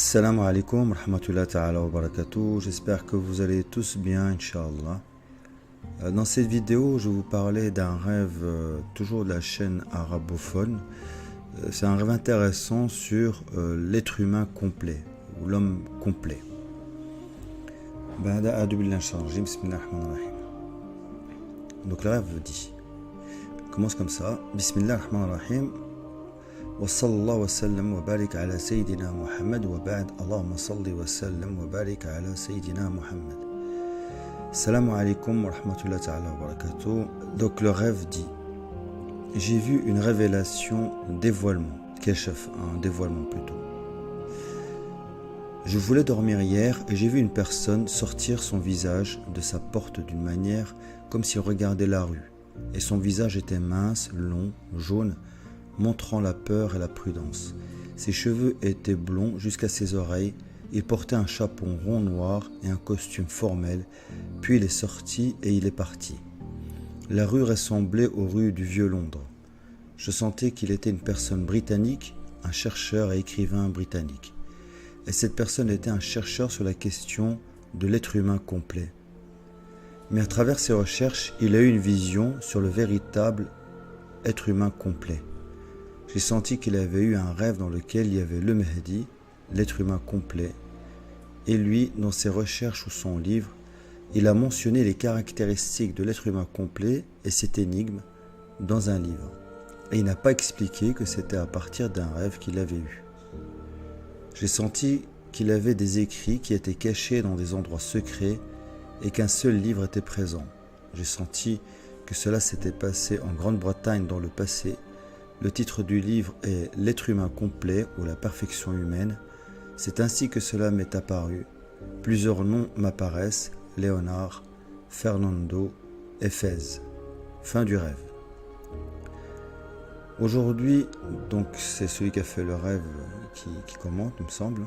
Assalamu alaikum, rahmatullahi ta'ala wa barakatuh. J'espère que vous allez tous bien, Inch'Allah. Dans cette vidéo, je vais vous parler d'un rêve, toujours de la chaîne arabophone. C'est un rêve intéressant sur l'être humain complet, ou l'homme complet. Donc le rêve dit, commence comme ça. Bismillahirrahmanirrahim. وصلى الله وسلم وبارك على سيدنا محمد وبعد اللهم صل وسلم وبارك على سيدنا محمد. Salam alaikum wa rahmatullahi ta'ala wa barakatuh. Donc le rêve dit, j'ai vu une révélation, dévoilement, keshaf, un dévoilement plutôt. Je voulais dormir hier et j'ai vu une personne sortir son visage de sa porte d'une manière comme s'il regardait la rue. Et son visage était mince, long, jaune, montrant la peur et la prudence. Ses cheveux étaient blonds jusqu'à ses oreilles. Il portait un chapeau rond noir et un costume formel. Puis il est sorti et il est parti. La rue ressemblait aux rues du vieux Londres. Je sentais qu'il était une personne britannique, un chercheur et écrivain britannique. Et cette personne était un chercheur sur la question de l'être humain complet. Mais à travers ses recherches, il a eu une vision sur le véritable être humain complet. J'ai senti qu'il avait eu un rêve dans lequel il y avait le Mahdi, l'être humain complet, et lui, dans ses recherches ou son livre, il a mentionné les caractéristiques de l'être humain complet et cette énigme dans un livre. Et il n'a pas expliqué que c'était à partir d'un rêve qu'il avait eu. J'ai senti qu'il avait des écrits qui étaient cachés dans des endroits secrets et qu'un seul livre était présent. J'ai senti que cela s'était passé en Grande-Bretagne dans le passé. Le titre du livre est « L'être humain complet ou la perfection humaine ». C'est ainsi que cela m'est apparu. Plusieurs noms m'apparaissent, Léonard, Fernando, Éphèse. Fin du rêve. Aujourd'hui, donc c'est celui qui a fait le rêve qui commente, il me semble.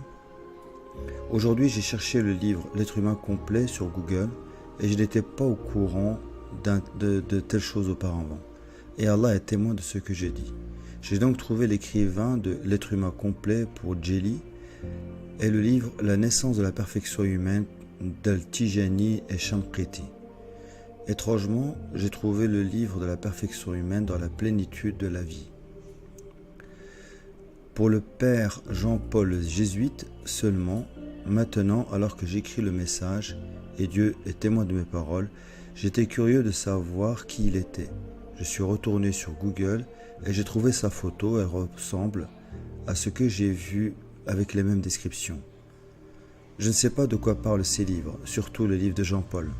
Aujourd'hui, j'ai cherché le livre « L'être humain complet » sur Google et je n'étais pas au courant de telles choses auparavant. Et Allah est témoin de ce que j'ai dit. J'ai donc trouvé l'écrivain de l'être humain complet pour Djeli et le livre La naissance de la perfection humaine d'Al-Tijani et Shamkriti. Étrangement, j'ai trouvé le livre de la perfection humaine dans la plénitude de la vie. Pour le père Jean-Paul jésuite seulement, maintenant, alors que j'écris le message, et Dieu est témoin de mes paroles, j'étais curieux de savoir qui il était. Je suis retourné sur Google et j'ai trouvé sa photo, elle ressemble à ce que j'ai vu avec les mêmes descriptions. Je ne sais pas de quoi parlent ces livres, surtout le livre de Jean-Paul.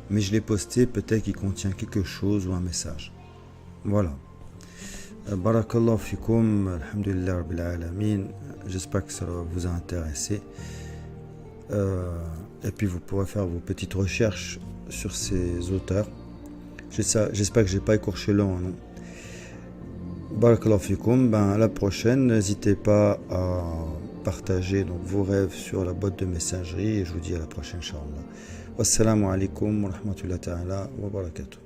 Mais je l'ai posté, peut-être qu'il contient quelque chose ou un message. Voilà. Barakallahu fikoum, alhamdulillah rabbil alamin. J'espère que ça vous a intéressé. Et puis vous pourrez faire vos petites recherches sur ces auteurs. J'espère que j'ai pas écorché leur nom. Barakallahu fikoum. À la prochaine. N'hésitez pas à partager donc vos rêves sur la boîte de messagerie et je vous dis à la prochaine, Inch'Allah. Wassalamu alaikum wa rahmatullahi ta'ala wa barakatuh.